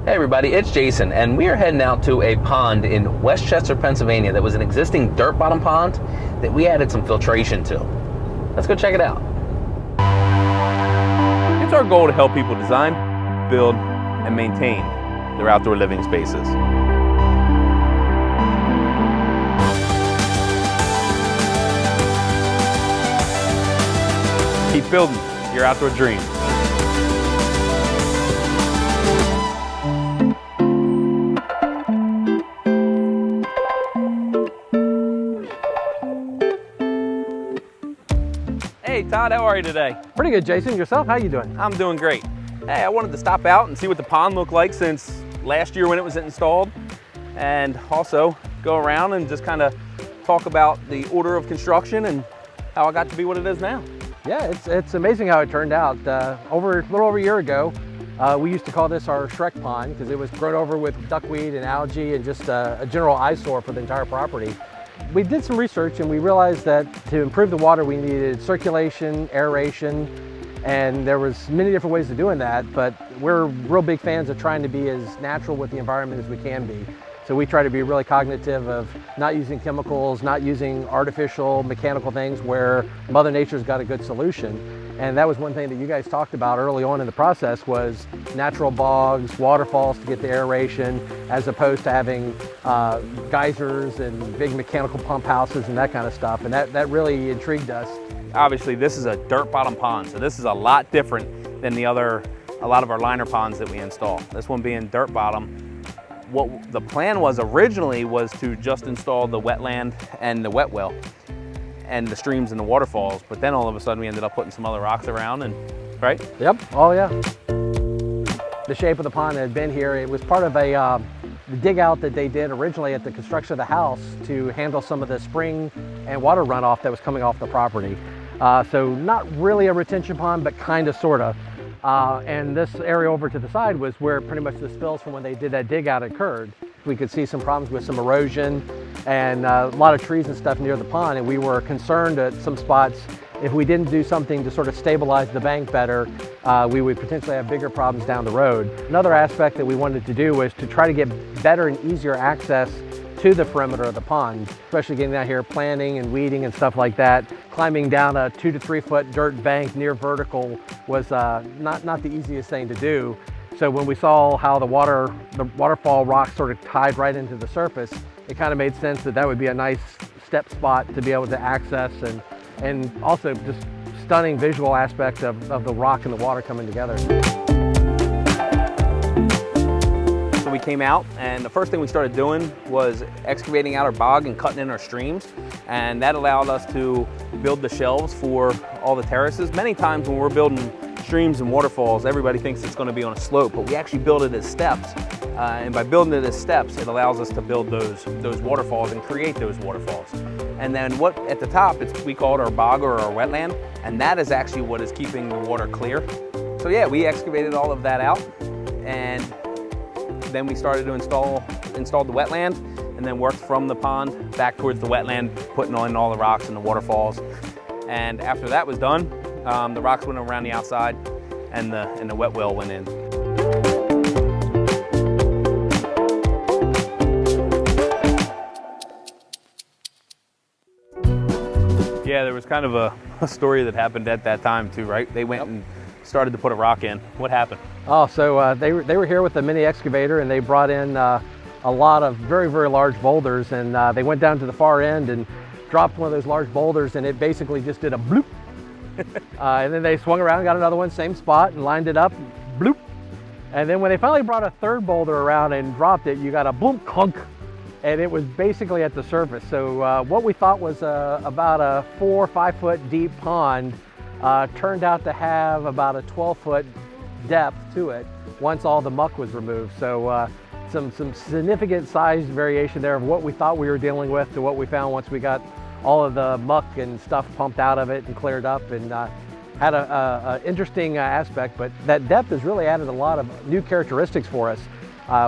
Hey everybody, it's Jason, and we are heading out to a pond in Westchester, Pennsylvania that was an existing dirt bottom pond that we added some filtration to. Let's go check it out. It's our goal to help people design, build, and maintain their outdoor living spaces. Keep building your outdoor dreams. Hey Todd, how are you today? Pretty good, Jason. Yourself? How you doing? I'm doing great. Hey, I wanted to stop out and see what the pond looked like since last year when it was installed, and also go around and just kind of talk about the order of construction and how it got to be what it is now. Yeah, it's amazing how it turned out. A little over a year ago, we used to call this our Shrek pond because it was grown over with duckweed and algae and just a general eyesore for the entire property. We did some research and we realized that to improve the water we needed circulation, aeration, and there was many different ways of doing that, but we're real big fans of trying to be as natural with the environment as we can be. So we try to be really cognitive of not using chemicals, not using artificial mechanical things where Mother Nature's got a good solution. And that was one thing that you guys talked about early on in the process was natural bogs, waterfalls to get the aeration, as opposed to having geysers and big mechanical pump houses and that kind of stuff. And that really intrigued us. Obviously, this is a dirt bottom pond, so this is a lot different than a lot of our liner ponds that we install. This one being dirt bottom. What the plan was originally was to just install the wetland and the wet well and the streams and the waterfalls, but then all of a sudden we ended up putting some other rocks around, and right? Yep, oh yeah. The shape of the pond had been here. It was part of the dig out that they did originally at the construction of the house to handle some of the spring and water runoff that was coming off the property. So not really a retention pond, but kind of, sort of. And this area over to the side was where pretty much the spills from when they did that dig out occurred. We could see some problems with some erosion and a lot of trees and stuff near the pond, and we were concerned at some spots if we didn't do something to sort of stabilize the bank better, we would potentially have bigger problems down the road. Another aspect that we wanted to do was to try to get better and easier access to the perimeter of the pond, especially getting out here planting and weeding and stuff like that. Climbing down a 2 to 3 foot dirt bank near vertical was not the easiest thing to do. So when we saw how the waterfall rock sort of tied right into the surface, it kind of made sense that that would be a nice step spot to be able to access, and also just stunning visual aspect of the rock and the water coming together. So we came out, and the first thing we started doing was excavating out our bog and cutting in our streams, and that allowed us to build the shelves for all the terraces. Many times when we're building streams and waterfalls, everybody thinks it's going to be on a slope, but we actually build it as steps. And by building it as steps, it allows us to build those waterfalls and create those waterfalls. And then at the top, we call it our bog or our wetland, and that is actually what is keeping the water clear. So yeah, we excavated all of that out, and then we started to install the wetland, and then worked from the pond back towards the wetland, putting in all the rocks and the waterfalls. And after that was done, the rocks went around the outside, and the wet well went in. Yeah, there was kind of a story that happened at that time too, right? They went and started to put a rock in. What happened? Oh, so they were here with the mini excavator, and they brought in a lot of very, very large boulders, and they went down to the far end and dropped one of those large boulders, and it basically just did a bloop. And then they swung around, got another one, same spot, and lined it up, bloop. And then when they finally brought a third boulder around and dropped it, you got a bloop clunk, and it was basically at the surface. So what we thought was about a 4 or 5 foot deep pond turned out to have about a 12-foot depth to it once all the muck was removed. So some significant size variation there of what we thought we were dealing with to what we found once we got all of the muck and stuff pumped out of it and cleared up, and had a interesting aspect. But that depth has really added a lot of new characteristics for us.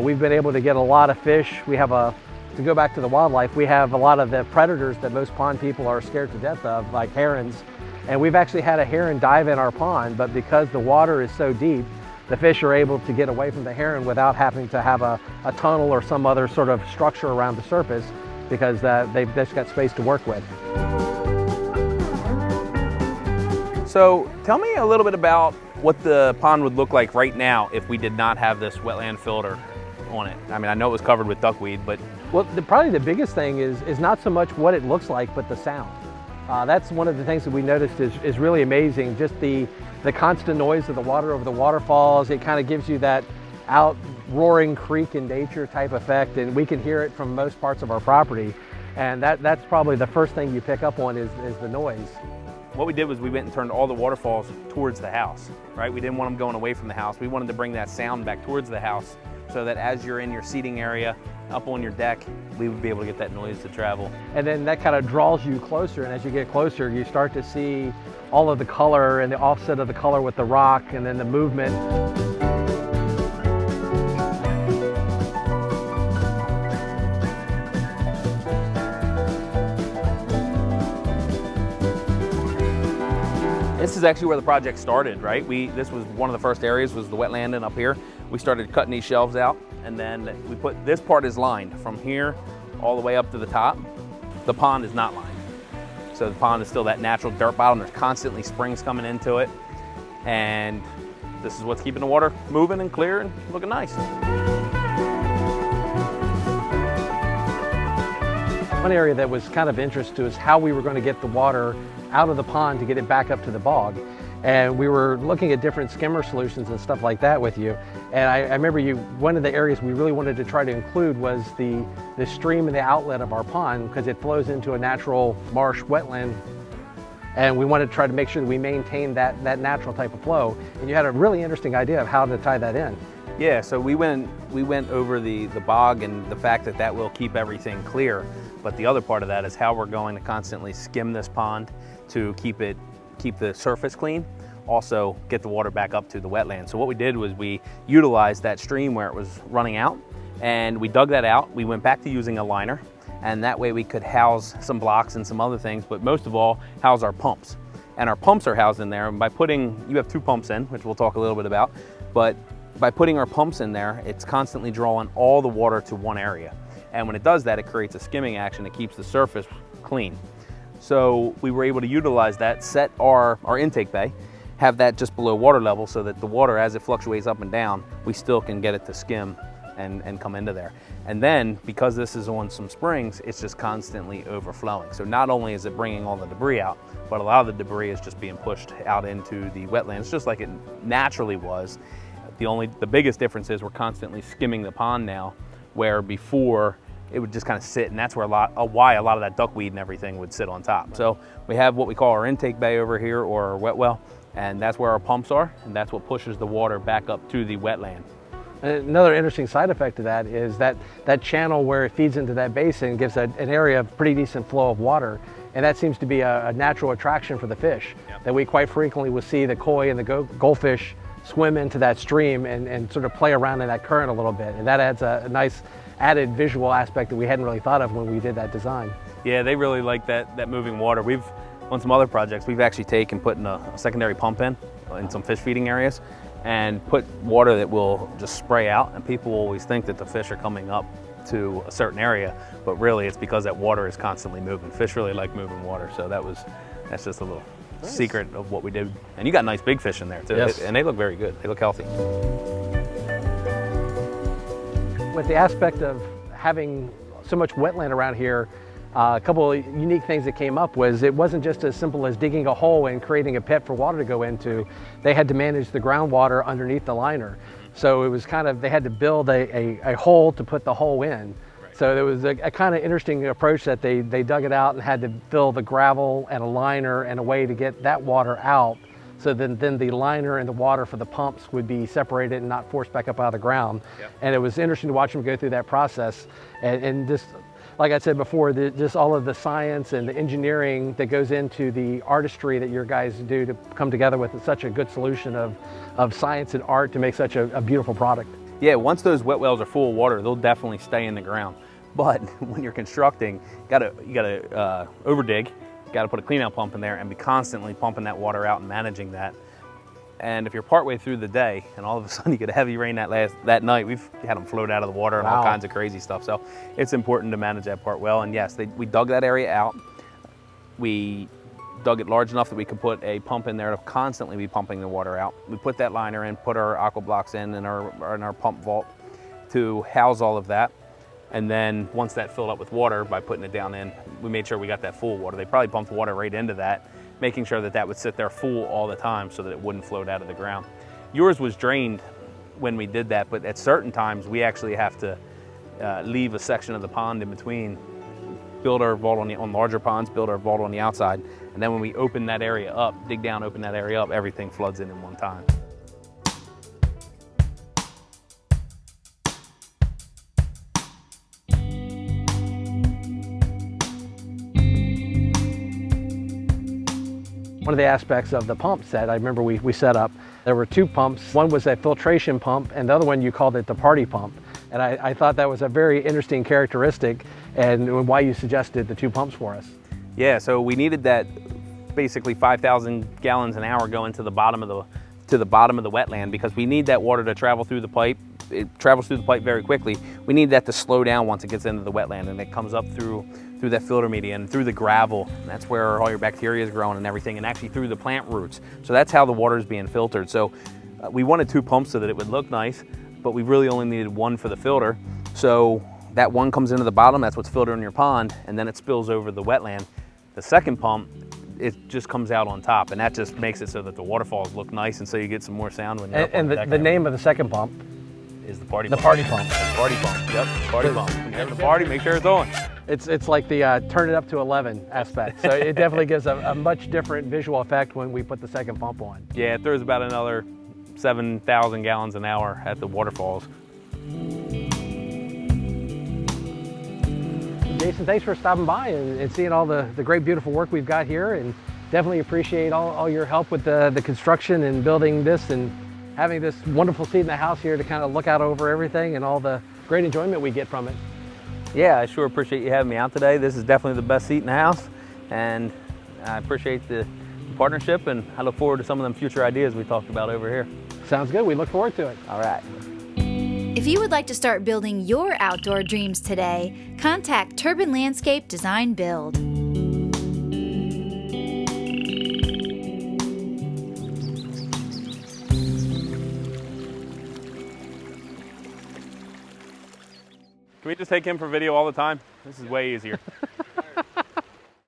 We've been able to get a lot of fish. We have to go back to the wildlife, we have a lot of the predators that most pond people are scared to death of, like herons. And we've actually had a heron dive in our pond, but because the water is so deep, the fish are able to get away from the heron without having to have a tunnel or some other sort of structure around the surface, because they've just got space to work with. So tell me a little bit about what the pond would look like right now if we did not have this wetland filter on it. I mean, I know it was covered with duckweed, but... Well, probably the biggest thing is not so much what it looks like, but the sound. That's one of the things that we noticed is really amazing. Just the constant noise of the water over the waterfalls. It kind of gives you that out roaring creek in nature type effect, and we can hear it from most parts of our property. And that's probably the first thing you pick up on is the noise. What we did was we went and turned all the waterfalls towards the house, right? We didn't want them going away from the house. We wanted to bring that sound back towards the house so that as you're in your seating area, up on your deck, we would be able to get that noise to travel. And then that kind of draws you closer, and as you get closer, you start to see all of the color and the offset of the color with the rock and then the movement. This is actually where the project started, right? This was one of the first areas, was the wetland, and up here we started cutting these shelves out, and then we put, this part is lined from here all the way up to the top. The pond is not lined. So the pond is still that natural dirt bottom. There's constantly springs coming into it, and this is what's keeping the water moving and clear and looking nice. One area that was kind of interest to us how we were going to get the water out of the pond to get it back up to the bog. And we were looking at different skimmer solutions and stuff like that with you. And I remember one of the areas we really wanted to try to include was the stream and the outlet of our pond, because it flows into a natural marsh wetland. And we wanted to try to make sure that we maintain that natural type of flow. And you had a really interesting idea of how to tie that in. Yeah, so we went over the bog and the fact that will keep everything clear. But the other part of that is how we're going to constantly skim this pond to keep the surface clean, also get the water back up to the wetland. So what we did was we utilized that stream where it was running out, and we dug that out. We went back to using a liner, and that way we could house some blocks and some other things, but most of all, house our pumps. And our pumps are housed in there, and by putting, you have 2 pumps in, which we'll talk a little bit about, but by putting our pumps in there, it's constantly drawing all the water to one area. And when it does that, it creates a skimming action that keeps the surface clean. So we were able to utilize that, set our intake bay, have that just below water level so that the water, as it fluctuates up and down, we still can get it to skim and come into there. And then, because this is on some springs, it's just constantly overflowing. So not only is it bringing all the debris out, but a lot of the debris is just being pushed out into the wetlands, just like it naturally was. The biggest difference is we're constantly skimming the pond now, where before it would just kind of sit, and that's where why a lot of that duckweed and everything would sit on top. So we have what we call our intake bay over here, or our wet well, and that's where our pumps are, and that's what pushes the water back up to the wetland. Another interesting side effect of that is that channel where it feeds into that basin gives an area of pretty decent flow of water, and that seems to be a natural attraction for the fish. Yep. That we quite frequently will see the koi and the goldfish swim into that stream and sort of play around in that current a little bit, and that adds a nice added visual aspect that we hadn't really thought of when we did that design. Yeah, they really like that moving water. On some other projects, we've actually put in a secondary pump in some fish feeding areas, and put water that will just spray out, and people always think that the fish are coming up to a certain area, but really it's because that water is constantly moving. Fish really like moving water, so that's just a little secret of what we did. And you got nice big fish in there too. Yes. And they look very good. They look healthy. With the aspect of having so much wetland around here, a couple of unique things that came up was it wasn't just as simple as digging a hole and creating a pit for water to go into. They had to manage the groundwater underneath the liner. So it was they had to build a hole to put the hole in. Right. So there was a kind of interesting approach that they dug it out and had to fill the gravel and a liner and a way to get that water out. So then the liner and the water for the pumps would be separated and not forced back up out of the ground. Yep. And it was interesting to watch them go through that process. And just, like I said before, just all of the science and the engineering that goes into the artistry that your guys do to come together with such a good solution of science and art to make such a beautiful product. Yeah, once those wet wells are full of water, they'll definitely stay in the ground. But when you're constructing, you gotta overdig. Got to put a clean out pump in there and be constantly pumping that water out and managing that. And if you're partway through the day and all of a sudden you get a heavy rain that night, we've had them float out of the water and all kinds of crazy stuff. So it's important to manage that part well. And yes, we dug that area out. We dug it large enough that we could put a pump in there to constantly be pumping the water out. We put that liner in, put our aqua blocks in and our pump vault to house all of that. And then once that filled up with water, by putting it down in, we made sure we got that full water. They probably pumped water right into that, making sure that that would sit there full all the time so that it wouldn't float out of the ground. Yours was drained when we did that, but at certain times we actually have to leave a section of the pond in between, build our vault on larger ponds, build our vault on the outside, and then when we open that area up, dig down, open that area up, everything floods in one time. One of the aspects of the pump set, I remember we set up, there were two pumps. One was a filtration pump and the other one you called it the party pump. And I thought that was a very interesting characteristic and why you suggested the two pumps for us. Yeah, so we needed that basically 5,000 gallons an hour going to the bottom of the wetland because we need that water to travel through the pipe. It travels through the pipe very quickly. We need that to slow down once it gets into the wetland and it comes up through that filter media and through the gravel. And that's where all your bacteria is growing and everything, and actually through the plant roots. So that's how the water is being filtered. So we wanted two pumps so that it would look nice, but we really only needed one for the filter. So that one comes into the bottom, that's what's filtered in your pond, and then it spills over the wetland. The second pump, it just comes out on top, and that just makes it so that the waterfalls look nice, and so you get some more sound when you're up on the deck. The name of the second pump is the party pump. The party pump. The party pump, yep, party pump. When you're having a party, make sure it's on. It's like the turn it up to 11 aspect. So it definitely gives a much different visual effect when we put the second pump on. Yeah, it throws about another 7,000 gallons an hour at the waterfalls. Jason, thanks for stopping by and seeing all the great, beautiful work we've got here, and definitely appreciate all your help with the construction and building this and having this wonderful seat in the house here to kind of look out over everything and all the great enjoyment we get from it. Yeah, I sure appreciate you having me out today. This is definitely the best seat in the house, and I appreciate the partnership, and I look forward to some of them future ideas we talked about over here. Sounds good. We look forward to it. All right. If you would like to start building your outdoor dreams today, contact Turpin Landscape Design Build. Can we just take him for video all the time? This is way easier.